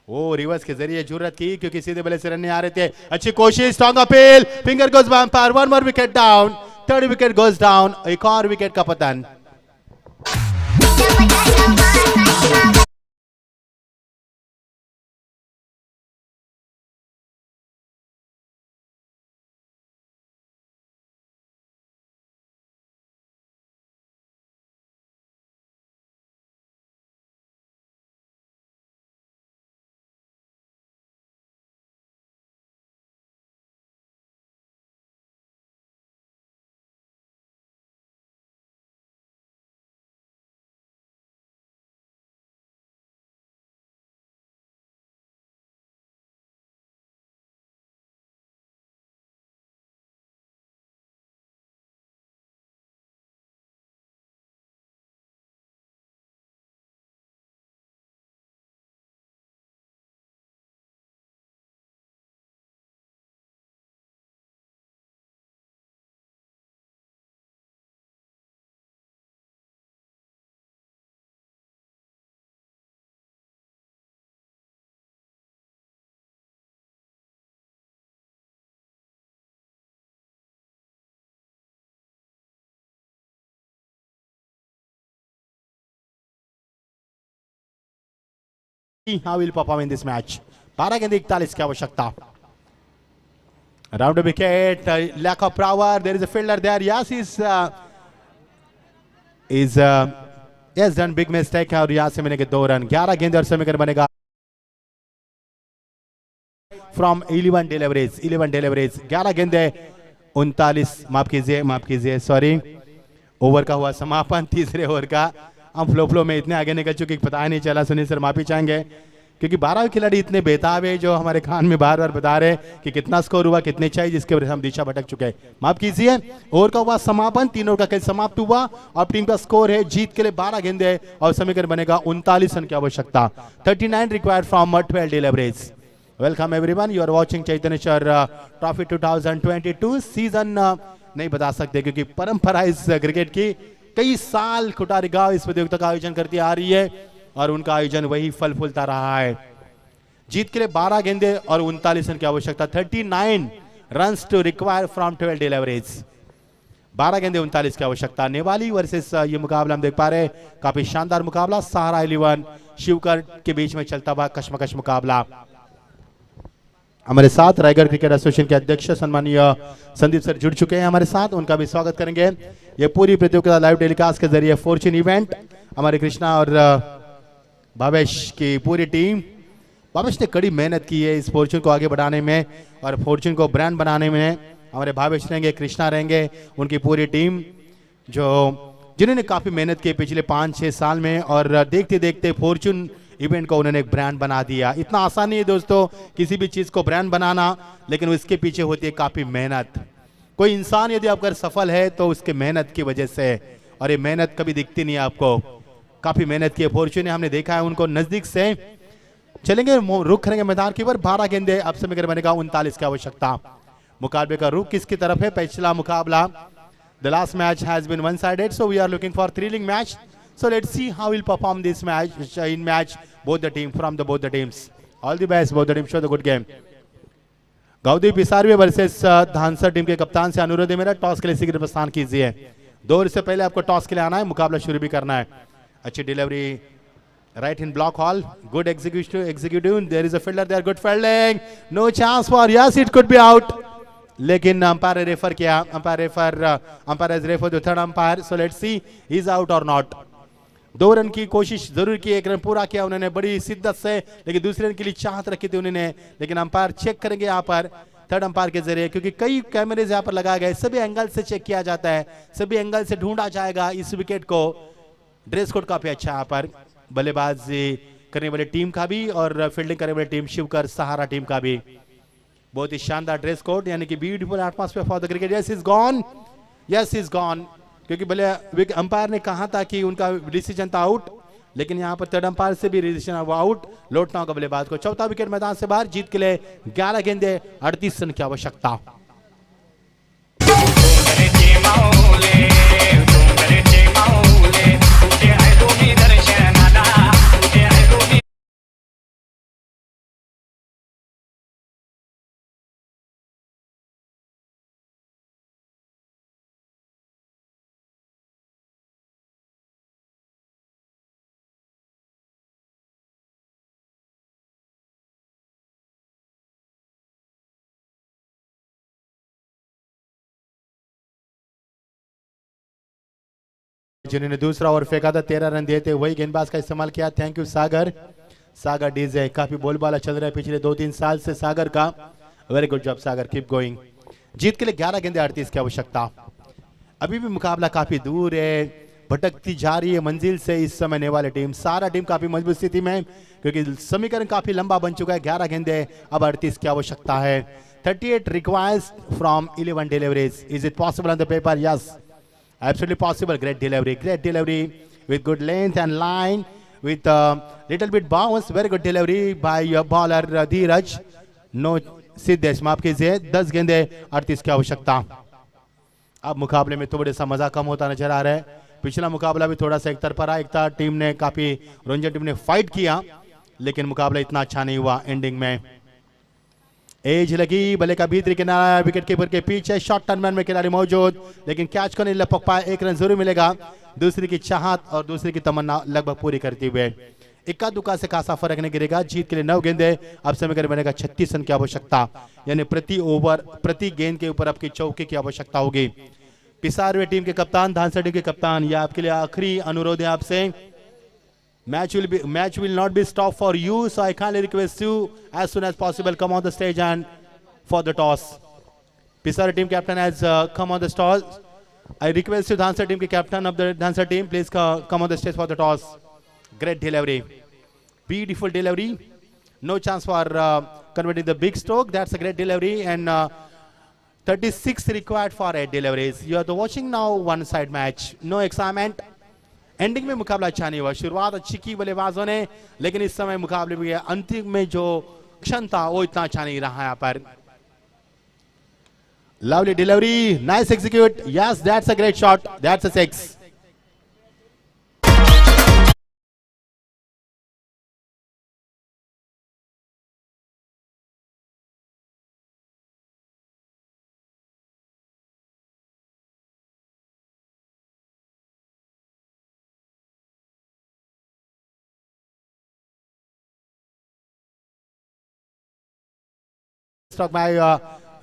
वो रिवर्स के जरिए जरूरत की क्योंकि सीधे बल्ले से रन नहीं आ रहे थे। अच्छी कोशिश, strong appeal, finger goes by umpire, 1 more wicket down, 3rd wicket goes down, एक और विकेट का पतन। How will perform in this match? 12 गेंद 41 की आवश्यकता। Round wicket, lack of power. There is a fielder there. Yes, has done big mistake और यहाँ से मिलेंगे 2 रन। 11 गेंद और समीकरण बनेगा from 11 deliveries। 11 गेंदे 39, माफ कीजिए सॉरी, ओवर का हुआ समापन, तीसरे ओवर का। हम फ्लो में इतने आगे निकल चुके पता ही नहीं चला। सुनील सर माफी चाहेंगे क्योंकि 12 खिलाड़ी इतने बेताब है जो हमारे कान में बार बार बता रहे कि कितना स्कोर हुआ, कितने चाहिए, जिसके वजह से हम दिशा भटक चुके हैं। माफ कीजिए। ओवर का हुआ समापन, 3 ओवर का खेल समाप्त हुआ और टीम का स्कोर है जीत के लिए 12 गेंदे और समीकरण बनेगा 39 रन की आवश्यकता। 39 required from 12 deliveries. Welcome everyone, you are watching Chaitanyeshwar trophy 2022 season. नहीं बता सकते क्योंकि परंपरा इस क्रिकेट की कई साल खुटारी गांव इस प्रतियोगिता का आयोजन करती आ रही है और उनका आयोजन वही फल फूलता रहा है। जीत के लिए 12 गेंदे और 39 रन की आवश्यकता। 39 runs to require from 12 deliveries. 12 गेंदे 39 की आवश्यकता। नेवाली वर्सेस ये मुकाबला हम देख पा रहे हैं, काफी शानदार मुकाबला। सहारा 11 शिवकर के बीच में चलता हुआ कश्मकश मुकाबला। हमारे साथ रायगढ़ क्रिकेट एसोसिएशन के अध्यक्ष सम्मानीय संदीप सर जुड़ चुके हैं हमारे साथ, उनका भी स्वागत करेंगे। ये पूरी प्रतियोगिता लाइव टेलीकास्ट के जरिए फॉर्च्यून इवेंट, हमारे कृष्णा और भावेश की पूरी टीम, भावेश ने कड़ी मेहनत की है इस फॉर्च्यून को आगे बढ़ाने में और फॉर्च्यून को ब्रांड बनाने में। हमारे भावेश रहेंगे, कृष्णा रहेंगे, उनकी पूरी टीम जिन्होंने काफी मेहनत की पिछले 5-6 साल में और देखते देखते फॉर्च्यून इवेंट को उन्होंने एक ब्रांड बना दिया। इतना आसान नहीं है दोस्तों किसी भी चीज को ब्रांड बनाना, लेकिन उसके पीछे होती है काफी मेहनत। कोई इंसान यदि आपका सफल है तो उसके मेहनत की वजह से, और ये मेहनत कभी दिखती नहीं है आपको। काफी मेहनत की है फॉर्च्यून, हमने देखा है उनको नजदीक से। चलेंगे, रुख करेंगे मैदान की ओर। 12 गेंदे अब समय बनेगा 39 की आवश्यकता। मुकाबले का रुख किसकी तरफ है? पिछला मुकाबला, the last match has been one-sided, so we are looking for thrilling match. So let's see how we'll perform this match in match both the team from both the teams. All the best both the teams, show the good game. Gaudi Pisarve versus Dhansar team के कप्तान से अनुरोध है मेरा, toss के लिए शीघ्र प्रस्थान कीजिए। 2 ओवर से पहले आपको टॉस के लिए आना है, मुकाबला शुरू भी करना है। अच्छी delivery Right in block hall. Good execution. There is a fielder there. Good fielding. No chance for. Yes, it could be out. लेकिन अंपायर रेफर किया. Umpire has referred to third umpire. So let's see he's out or not. 2 run की कोशिश जरूर की. 1 run पूरा किया उन्होंने बड़ी शिद्दत से. लेकिन दूसरे रन के लिए चाहत रखी थी उन्होंने. लेकिन अंपायर चेक करेंगे यहाँ पर थर्ड अंपायर के जरिए, क्योंकि कई कैमरेज यहाँ पर लगाए गए. सभी एंगल से चेक किया जाता है. सभी एंगल से ढूंढा जाएगा इस विकेट को. ड्रेस कोड काफी अच्छा यहाँ पर. बल्लेबाजी करने वाली टीम का भी और फील्डिंग करने वाली टीम शिवकर सहारा टीम का भी. बहुत ही शानदार ड्रेस कोड, यानी कि beautiful atmosphere for the cricket. Yes is gone. Yes is gone. क्योंकि भले अंपायर ने कहा था कि उनका डिसीजन था आउट, लेकिन यहाँ पर थर्ड अंपायर से भी डिसीजन आउट. लौटना होगा बल्लेबाज को. चौथा विकेट मैदान से बाहर. जीत के लिए 11 गेंदे 38 रन की आवश्यकता. जिन्होंने दूसरा ओवर फेंका था 13 रन दिए थे, वही गेंदबाज का इस्तेमाल किया. Thank you Sagar DJ. काफी बोलबाला चल रहा है पिछले 2-3 साल से सागर का. वेरी गुड जॉब सागर, कीप गोइंग. जीत के लिए 11 गेंदे 38 की आवश्यकता. अभी भी मुकाबला काफी दूर है, भटकती जा रही है मंजिल से इस समय नेवाले टीम. सारा टीम काफी मजबूत स्थिति में, क्योंकि समीकरण काफी लंबा बन चुका है. 11 गेंदे अब 38 की आवश्यकता है. 38 requires from 11 deliveries. Is it possible on the paper? Yes, absolutely possible. Great delivery with good length and line with little bit bounce. Very good delivery by bowler Dheeraj. No Siddhesh, माफ कीजिए. 10 गेंदे 38 की आवश्यकता. अब मुकाबले में थोड़ा सा मजा कम होता नजर आ रहा है. पिछला मुकाबला भी थोड़ा सा एक तरफा रहा. एक था टीम ने काफी रंजन टीम ने फाइट किया, लेकिन मुकाबला इतना अच्छा नहीं हुआ. एंडिंग में एज लगी. बल्ले का भीतरी किनारा, विकेट कीपर के पीछे शॉर्ट टर्न में खिलाड़ी मौजूद, लेकिन कैच को नहीं लपक पाए. 1 रन जरूर मिलेगा. दूसरी की चाहत और दूसरी की तमन्ना लगभग पूरी करते हुए इक्का दुक्का से खासा फर्क नहीं गिरेगा. जीत के लिए 9 गेंदे अब समीकरण बनेगा 36 रन की आवश्यकता. यानी प्रति ओवर प्रति गेंद के ऊपर आपकी चौके की आवश्यकता होगी. पिसारवे टीम के कप्तान, धानसा टीम के कप्तान, यह आपके लिए आखिरी अनुरोध है आपसे. Match will not be stopped for you, so I kindly request you as soon as possible come on the stage and for the toss. Pisara team captain has come on the toss. I request you, Dhansa team captain of the Dhansa team, please come on the stage for the toss. Great delivery, beautiful delivery. No chance for converting the big stroke. That's a great delivery, and 36 required for 8 deliveries. You are watching now one side match. No excitement. Ending में मुकाबला अच्छा नहीं हुआ. शुरुआत अच्छी की बल्लेबाजों ने, लेकिन इस समय मुकाबले में अंतिम में जो क्षण था वो इतना अच्छा नहीं रहा. यहाँ पर lovely delivery, nice execute. Yes, that's a great shot. That's a 6.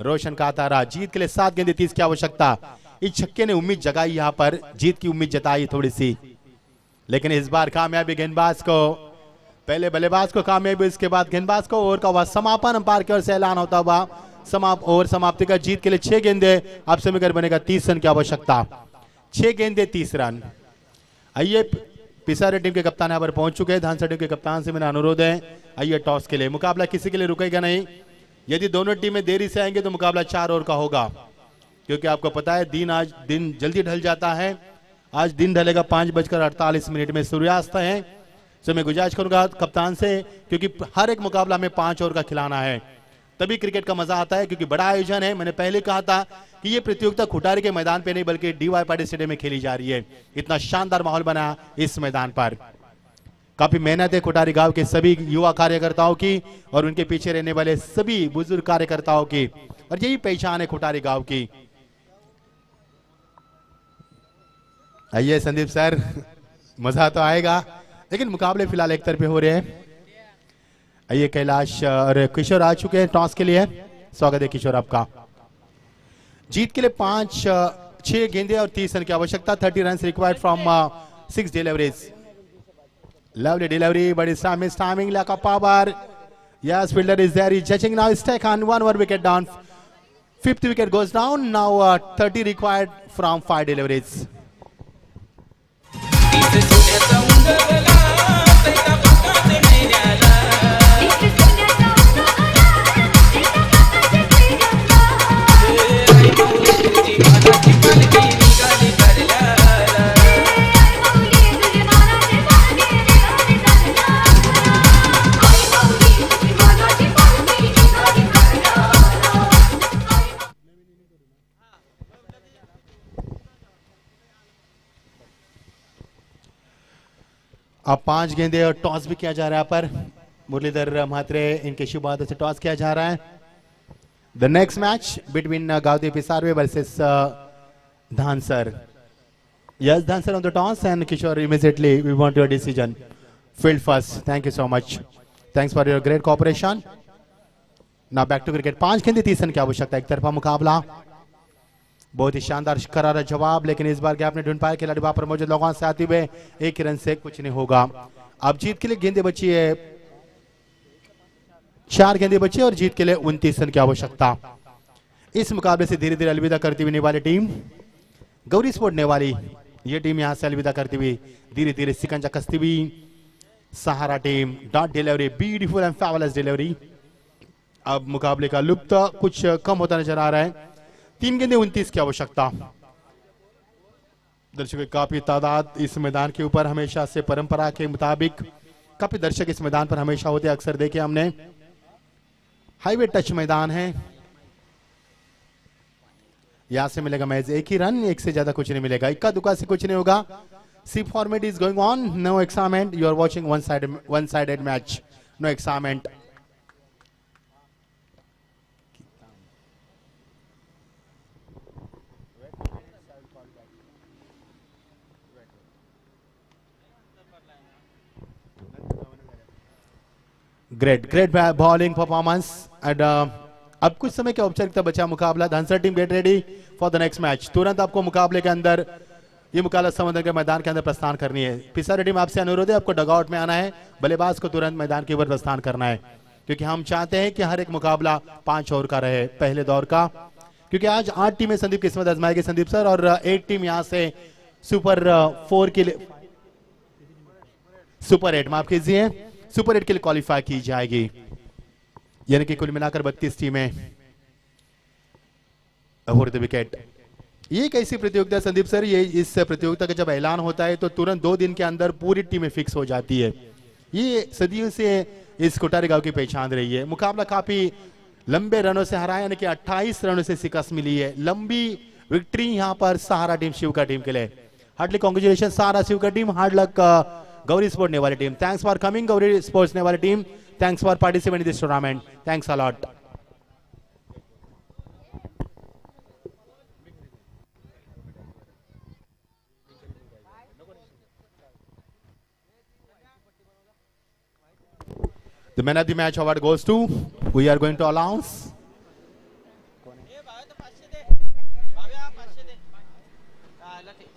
रोशन कातारा. जीत के लिए 7 गेंदे 30 की आवश्यकता. इस छक्के ने उम्मीद जगाई, यहां पर जीत की उम्मीद जताई थोड़ी सी, लेकिन इस बार कामयाबी गेंदबाज को. पहले बल्लेबाज को कामयाबी, इसके बाद गेंदबाज को. ओवर का हुआ समापन. अंपायर की ओर से ऐलान होता हुआ ओवर समाप्ति का. जीत के लिए 6 गेंदे अब समीकरण बनेगा 30 रन की आवश्यकता. 6 गेंदे 30 रन. आइए, पिसारे टीम के कप्तान यहाँ पर पहुंच चुके हैं. धानसा टीम के कप्तान से मेरा अनुरोध है, आइए टॉस के लिए. मुकाबला किसी के लिए रुकेगा नहीं. यदि दोनों टीमें देरी से आएंगे तो मुकाबला 4 ओवर का होगा, क्योंकि आपको पता है आज दिन जल्दी ढल जाता है. आज दिन ढलेगा 5:48 में सूर्यास्त है. तो मैं गुजारिश करूंगा कप्तान से, क्योंकि हर एक मुकाबला में 5 ओवर का खिलाना है, तभी क्रिकेट का मजा आता है. क्योंकि बड़ा आयोजन है. मैंने पहले कहा था कि ये प्रतियोगिता खुटारी के मैदान पे नहीं बल्कि DY पाटिल स्टेडियम में खेली जा रही है. इतना शानदार माहौल बना इस मैदान पर. काफी मेहनत है खुटारी गांव के सभी युवा कार्यकर्ताओं की और उनके पीछे रहने वाले सभी बुजुर्ग कार्यकर्ताओं की, और यही पहचान है खुटारी गांव की. आइए संदीप सर, मजा तो आएगा. लेकिन मुकाबले फिलहाल एक तरफे हो रहे हैं। आइए कैलाश और किशोर आ चुके हैं टॉस के लिए। स्वागत है किशोर आपका। जीत के लिए 6 गेंदे और 30 रन की आवश्यकता। 30 run required from 6 deliveries. Lovely delivery, but it's timing lack of power. Yes, fielder is there. He's judging now. He's taken 1 more wicket down. 5th wicket goes down. Now 30 required from 5 deliveries. अब 5 गेंदे और toss भी किया जा रहा है पर मुरलीधर म्हात्रे इनके शुभ हाथों से टॉस किया जा रहा है। The next match between Gavdev Pisarve versus Dhansar. Yes Dhansar on the toss and Kishor immediately we want your decision. Field first. Thank you so much. Thanks for your great cooperation. Now back to cricket. 5 गेंदे 30 run की आवश्यकता। एक तरफा मुकाबला। बहुत ही शानदार करारा जवाब, लेकिन इस बार गैप ने ढूंढ पाया। खिलाड़ी वहां पर मौजूद लोगों से आते हुए 1 रन से कुछ नहीं होगा। अब जीत के लिए गेंदे बची है 4 गेंदे बची और जीत के लिए 29 रन की आवश्यकता। इस मुकाबले से धीरे धीरे अलविदा करती हुई नेवाली टीम, गौरी स्पोर्ट नेवाली, ये टीम यहां से अलविदा करती हुई धीरे धीरे सिकंजा कसती हुई। Sahara team dot delivery, beautiful and fabulous delivery. अब मुकाबले का लुप्त कुछ कम होता नजर आ रहा है। 3 गेंदे 29 की आवश्यकता। दर्शकों काफी तादाद इस मैदान के ऊपर हमेशा से परंपरा के मुताबिक काफी दर्शक इस मैदान पर हमेशा होते, अक्सर देखे हमने। हाईवे टच मैदान है। यहां से मिलेगा मैच 1 ही रन, 1 से ज्यादा कुछ नहीं मिलेगा। इक्का दुक्का से कुछ नहीं होगा। सी format is going on, no excitement. You are watching one sided match, no excitement. Great bowling performance and अब कुछ समय की औपचारिकता बचा मुकाबला। Dhansar team get ready for the next match. तुरंत आपको मुकाबले के अंदर ये मुकाबला समंदर के मैदान के अंदर प्रस्थान करनी है। पिसारे टीम आपसे अनुरोध है, आपको डगआउट में आना है, बल्लेबाज को तुरंत मैदान के ऊपर प्रस्थान करना है, क्योंकि हम चाहते हैं कि हर एक मुकाबला 5 ओवर का रहे पहले दौर का। क्योंकि आज 8 टीमें संदीप किस्मत आजमाएगी संदीप सर, और 1 टीम यहाँ से सुपर 4 के लिए, सुपर 8 माफ कीजिए, सुपर 8 के लिए क्वालिफाई की जाएगी। यानी कि कुल मिलाकर 32 टीमें ओवर द विकेट। ये एक ऐसी प्रतियोगिता संदीप सर, ये इस प्रतियोगिता का जब ऐलान होता है तो तुरंत 2 दिन के अंदर पूरी टीमें फिक्स हो जाती है। ये सदियों से इस कोटारी गांव की पहचान रही है। मुकाबला काफी लंबे रनों से हराया, यानी कि 28 रनों से शिकस्त मिली है। लंबी विक्ट्री यहां पर सहारा टीम शिवका टीम के लिए। Hardly congratulation Sahara Shivka team, hard luck Gauri sport Nevali team. Thanks for coming Gauri sports Nevali team, thanks for participating in this tournament, thanks a lot. The man of the match award goes to, we are going to announce.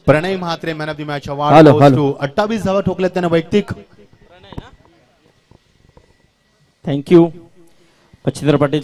Pranay Mhatre man of the match award गोes to 28 धावा ठोकल्यात त्याने वैयक्तिक. Thank you. पच्छिंद्र Patil